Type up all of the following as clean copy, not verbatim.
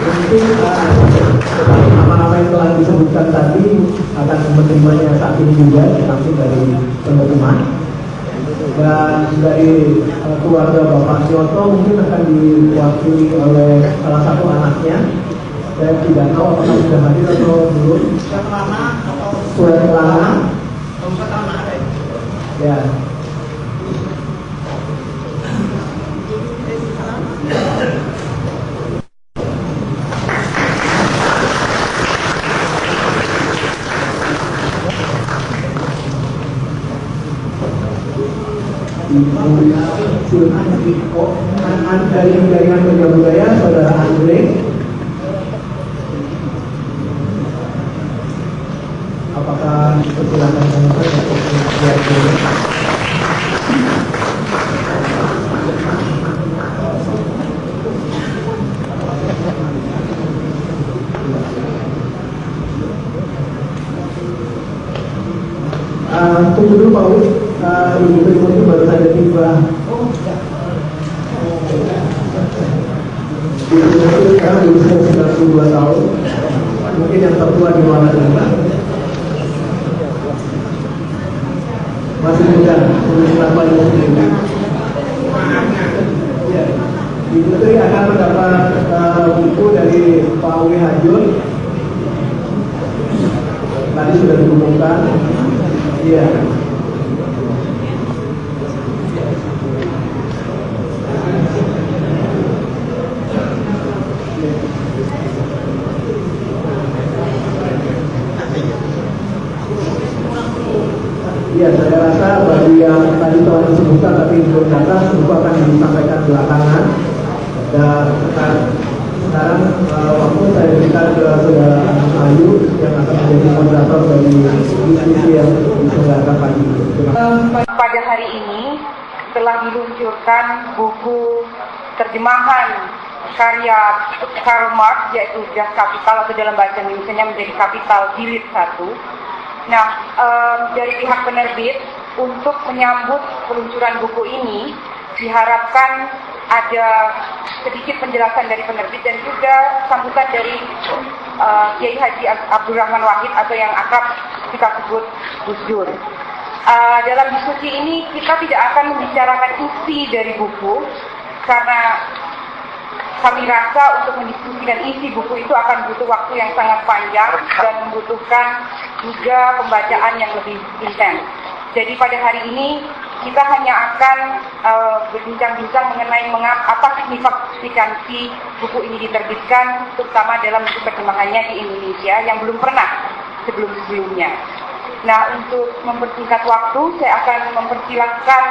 Mungkin nama-nama yang telah disebutkan tadi akan menerimanya saat ini juga langsung dari pengumuman. Dan dari keluarga Bapak Sioto mungkin akan diwakili oleh salah satu anaknya. Saya tidak tahu apakah sudah hadir atau belum. Surat kelana. Ya. Dari jaringan kerja budaya Saudara Andre. Apakah persilakan untuk tunggu dulu Pak Wid, Ibu Tri baru saja tiba. Ibu Tri sekarang berusia 92 tahun, mungkin yang tertua di Malaka. Masih muda, umur paling muda. Ibu Tri akan mendapat buku dari Pak Wi Hajun. Tadi sudah diumumkan. Iya. Iya, saya rasa bagi yang tadi telah disebutkan tapi belum datang, itu akan disampaikan belakangan. Dan sekarang waktu saya berikan ke Saudara Ayu yang akan menjadi moderator dari diskusi yang diselenggarakan pagi ini. Pada hari ini telah diluncurkan buku terjemahan karya Karl Marx, yaitu Das Kapital atau dalam bahasa Indonesia menjadi Kapital Jilid 1. Nah, dari pihak penerbit untuk menyambut peluncuran buku ini diharapkan ada sedikit penjelasan dari penerbit dan juga sambutan dari Kiai Haji Abdurrahman Wahid atau yang akrab kita sebut Gus Dur. Dalam diskusi ini kita tidak akan membicarakan isi dari buku karena kami rasa untuk mendiskusikan isi buku itu akan butuh waktu yang sangat panjang dan membutuhkan juga pembacaan yang lebih intens. Jadi pada hari ini kita hanya akan berbincang-bincang mengenai apa signifikansi buku ini diterbitkan, terutama dalam bentuk terjemahannya di Indonesia yang belum pernah sebelum-sebelumnya. Nah, untuk mempersingkat waktu, saya akan mempersilahkan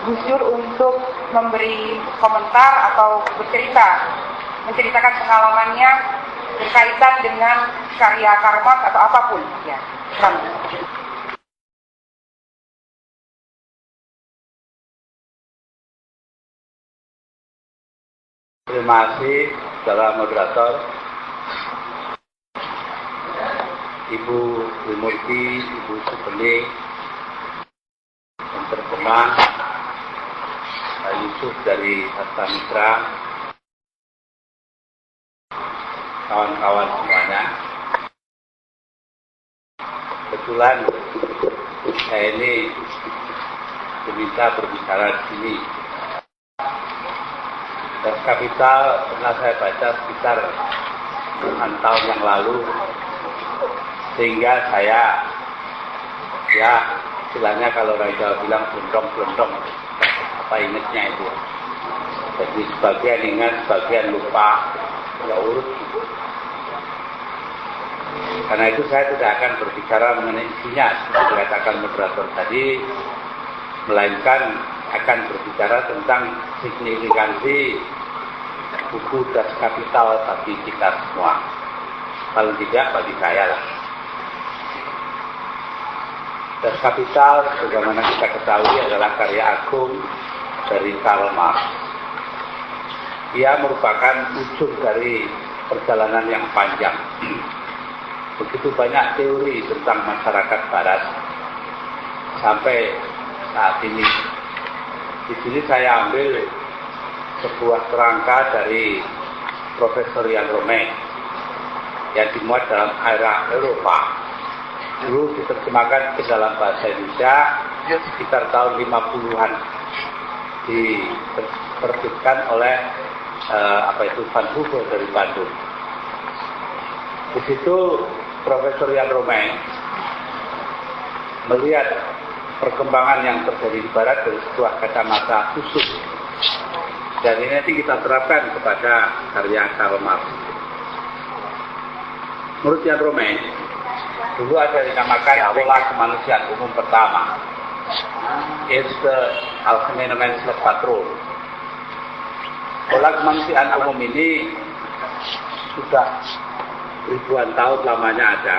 Gus Dur untuk memberi komentar atau menceritakan pengalamannya berkaitan dengan karya Karl Marx atau apapun. Ya, selamat. Terima kasih, saudara moderator, Ibu Wimurti, Ibu Supeni, yang terkenal, Pak Yusuf dari Hasta Mitra, kawan-kawan semuanya. Kebetulan saya ini diminta berbicara di sini. Das Kapital pernah saya baca sekitar 6 tahun yang lalu, sehingga saya, ya istilahnya kalau orang Jawa bilang blondong-blondong, apa ingatnya itu. Jadi sebagian ingat, sebagian lupa, ya urut. Karena itu saya tidak akan berbicara mengenai isinya, seperti dikatakan moderator tadi, melainkan akan berbicara tentang signifikansi buku Das Kapital bagi kita semua, paling tidak bagi saya lah. Das Kapital, bagaimana kita ketahui, adalah karya agung dari Karl Marx. Ia merupakan ujung dari perjalanan yang panjang. Begitu banyak teori tentang masyarakat Barat sampai saat ini. Di sini saya ambil sebuah kerangka dari Profesorian Romain yang dimuat dalam era Eropa. Dulu diterjemahkan ke dalam bahasa Indonesia sekitar tahun 50-an, diterbitkan oleh Van Hoover dari Bandung. Di situ Profesorian Romain melihat perkembangan yang terjadi di Barat dari sebuah kacamata khusus, dan ini nanti kita terapkan kepada karya Karl Marx. Menurut Jan Romain, dulu ada yang dinamakan pola kemanusiaan umum pertama. It's the Allgemeine Menselijk Patroon. Pola kemanusiaan umum ini sudah ribuan tahun lamanya ada,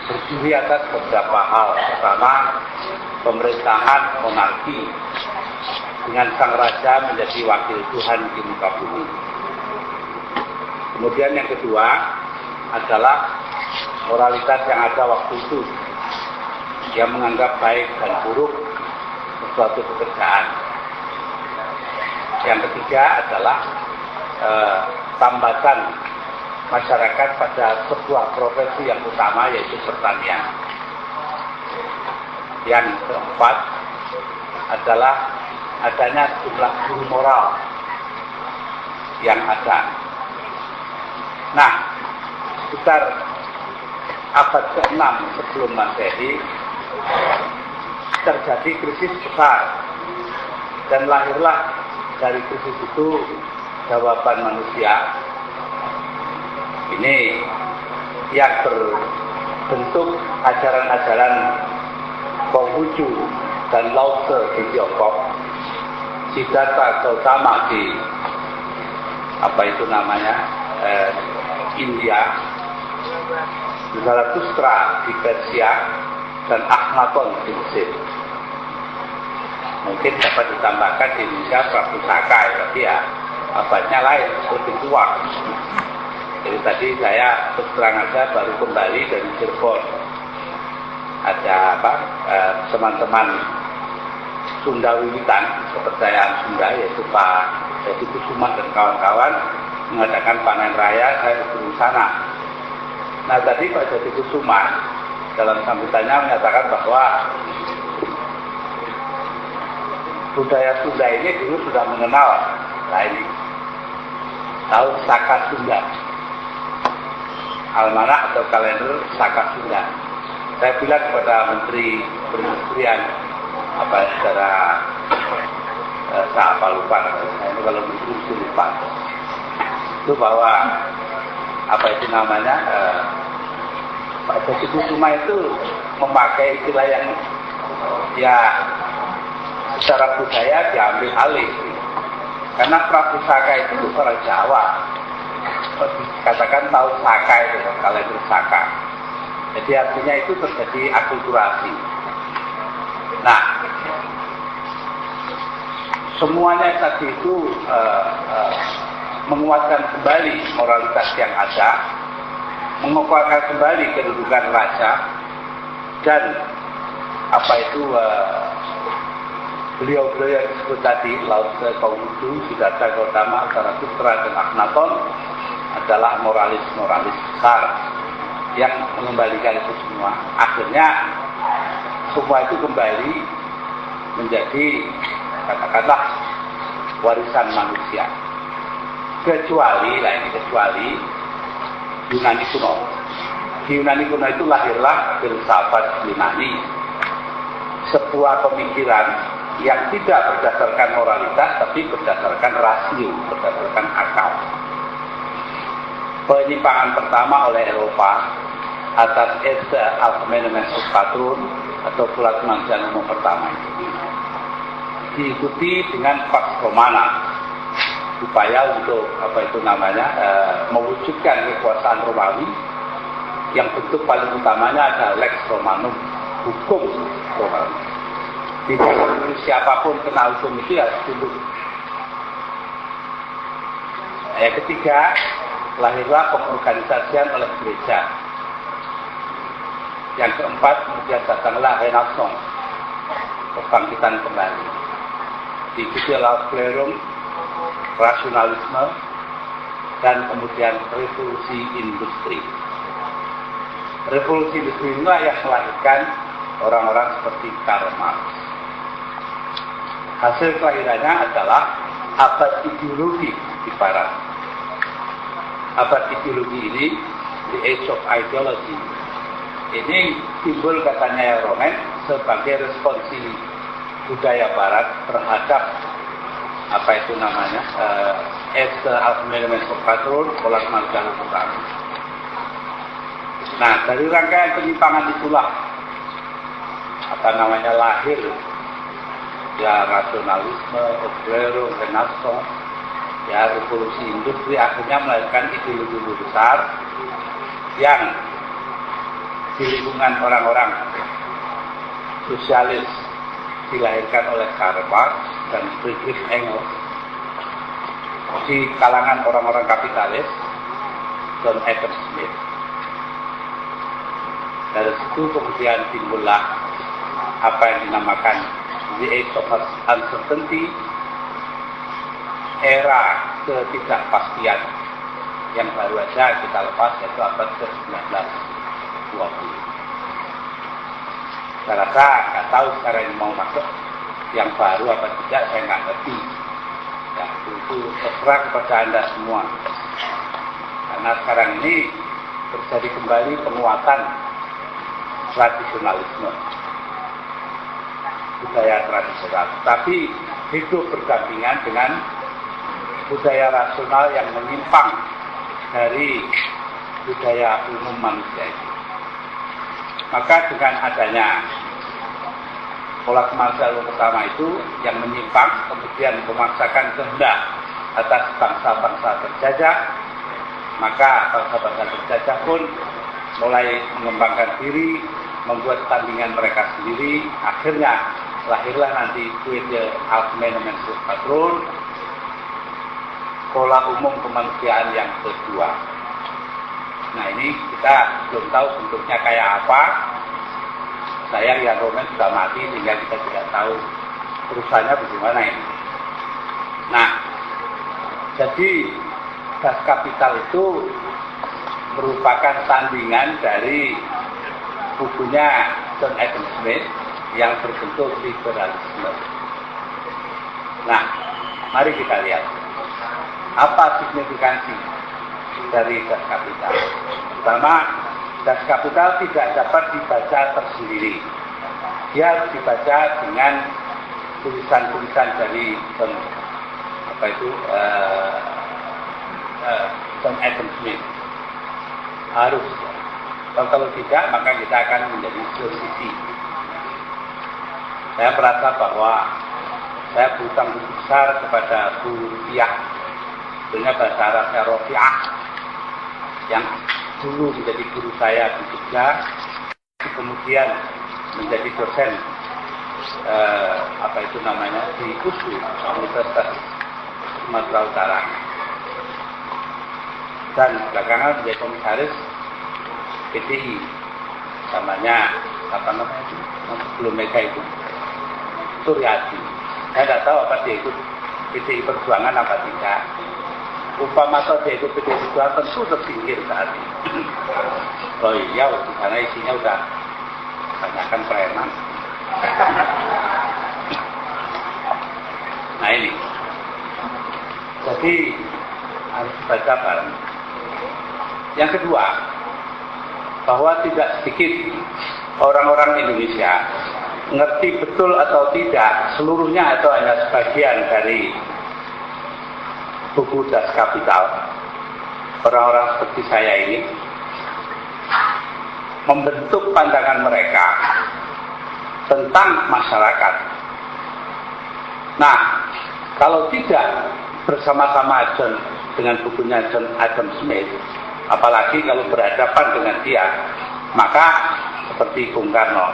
berdiri atas beberapa hal. Pertama, pemerintahan monarki dengan sang raja menjadi wakil Tuhan di muka bumi. Kemudian yang kedua adalah moralitas yang ada waktu itu, yang menganggap baik dan buruk sesuatu pekerjaan. Yang ketiga adalah tambatan masyarakat pada sebuah profesi yang utama, yaitu pertanian. Yang keempat adalah adanya jumlah guru moral yang ada. Nah, sekitar abad ke-6 sebelum Masehi terjadi krisis besar, dan lahirlah dari krisis itu jawaban manusia ini yang berbentuk ajaran-ajaran Konghucu dan Lao Tse di Tiongkok, Siddhartha Gautama di India, Zarathustra di Persia, dan Akhenaton di Mesir. Mungkin dapat ditambahkan di Indonesia Prabu Sakai, tapi ya abadnya lain, lebih tua. Jadi tadi saya terus terang aja baru kembali dari Cirebon. Ada teman-teman Sunda Wiwitan, kepercayaan Sunda, yaitu Pak Jadi Kusuma dan kawan-kawan mengadakan panen raya, saya di sana. Nah tadi Pak Jadi Kusuma dalam sambutannya menyatakan bahwa budaya Sunda ini dulu sudah mengenal ini tahun Saka Sunda, almanak atau kalender Saka Sunda. Saya bilang kepada Menteri Perindustrian, secara saya lupa, ini kalau Menteri lupa, itu bahwa Pak Jadi Kusuma itu memakai istilah yang ya secara budaya diambil alih, karena Prabu Saka itu orang Jawa, katakan tahun Saka itu kalender Saka, jadi artinya itu terjadi akulturasi. Nah, semuanya tadi itu menguatkan kembali moralitas yang ada, menguatkan kembali kedudukan raja, dan beliau-beliau yang disebut tadi, Lao Tse, Konghucu, Siddhartha Gautama, Zarathustra, dan Akhenaton adalah moralis-moralis besar yang mengembalikan itu semua. Akhirnya semua itu kembali menjadi, katakanlah, warisan manusia. Kecuali Yunani kuno. Di Yunani kuno itu lahirlah filsafat Yunani, sebuah pemikiran yang tidak berdasarkan moralitas, tapi berdasarkan rasio, berdasarkan akal. Penyimpangan pertama oleh Eropa atas Allgemeine Menselijk Patroon atau pola kemanusiaan umum pertama itu diikuti dengan Pax Romana, upaya untuk mewujudkan kekuasaan Romawi yang bentuk paling utamanya adalah Lex Romanum, hukum Romawi. Tidak peduli siapapun kena hukum itu ya tunduk. Yang ketiga, lahirlah pengorganisasian oleh gereja. Yang keempat, kemudian datanglah Renaissance, kebangkitan kembali. Diikuti oleh klerus, rasionalisme, dan kemudian revolusi industri. Revolusi industri inilah yang melahirkan orang-orang seperti Karl Marx. Hasil kelahirannya adalah abad ideologi di Barat. Abad ideologi ini, the age of ideology, ini timbul katanya Romen sebagai responsi budaya Barat terhadap apa itu namanya Allgemeine Menschenrechtspatrol, pola kemanusiaan pertama. Nah, dari rangkaian penyimpangan itulah apa namanya lahir ya rasionalisme, obrero, renaissance, ya revolusi industri akhirnya melahirkan ideologi besar yang di lingkungan orang-orang sosialis dilahirkan oleh Karl Marx dan Friedrich Engels, di kalangan orang-orang kapitalis John Adam Smith. Dari situ kemudian timbullah apa yang dinamakan the age of uncertainty, era ketidakpastian yang baru saja kita lepas, yaitu abad ke-19 20. Saya rasa nggak tahu sekarang ini mau masuk yang baru apa tidak, saya nggak ngerti. Ya, itu terserah kepada Anda semua. Karena sekarang ini terjadi kembali penguatan tradisionalisme, budaya tradisional. Tapi hidup berdampingan dengan budaya rasional yang menyimpang dari budaya umum manusia itu. Maka dengan adanya pola kemanusiaan pertama itu yang menyimpang, kemudian memaksakan kehendak atas bangsa-bangsa terjajah, maka bangsa-bangsa terjajah pun mulai mengembangkan diri, membuat tandingan mereka sendiri. Akhirnya lahirlah nanti Tweede Allgemeine Menschenrechtspatrol, pola umum kemanusiaan yang kedua. Nah, ini kita belum tahu bentuknya kayak apa. Sayang yang Romen sudah mati sehingga kita tidak tahu perusahaannya bagaimana ini. Nah, jadi Das Kapital itu merupakan tandingan dari bukunya John Adam Smith yang berbentuk liberalisme. Nah, mari kita lihat apa signifikansi dari Das Kapital. Pertama, Das Kapital tidak dapat dibaca tersendiri. Dia harus dibaca dengan tulisan-tulisan dari John Adam Smith. Harus. Kalau tidak, maka kita akan menjadi sosisi. Saya merasa bahwa saya berutang besar kepada Bu Rupiah, sebenarnya bahasa Arabnya Rofiah, yang dulu menjadi guru saya di Jogja, kemudian menjadi dosen di USU, Universitas Sumatera Utara, dan belakangan menjadi komisaris PTI, namanya itu sebelum Mega itu Suryadi. Saya tidak tahu apa dia ikut PTI Perjuangan apa tidak. Umpama atau dia ikut PTI Perjuangan tentu tersingkir saat ini. Oh iya, karena isinya udah kebanyakan preman. Nah ini, jadi harus baca bareng. Yang kedua, bahwa tidak sedikit orang-orang Indonesia ngerti betul atau tidak seluruhnya atau hanya sebagian dari buku Das Kapital. Orang-orang seperti saya ini membentuk pandangan mereka tentang masyarakat. Nah, kalau tidak bersama-sama dengan bukunya John Adam Smith, apalagi kalau berhadapan dengan dia, maka seperti Bung Karno,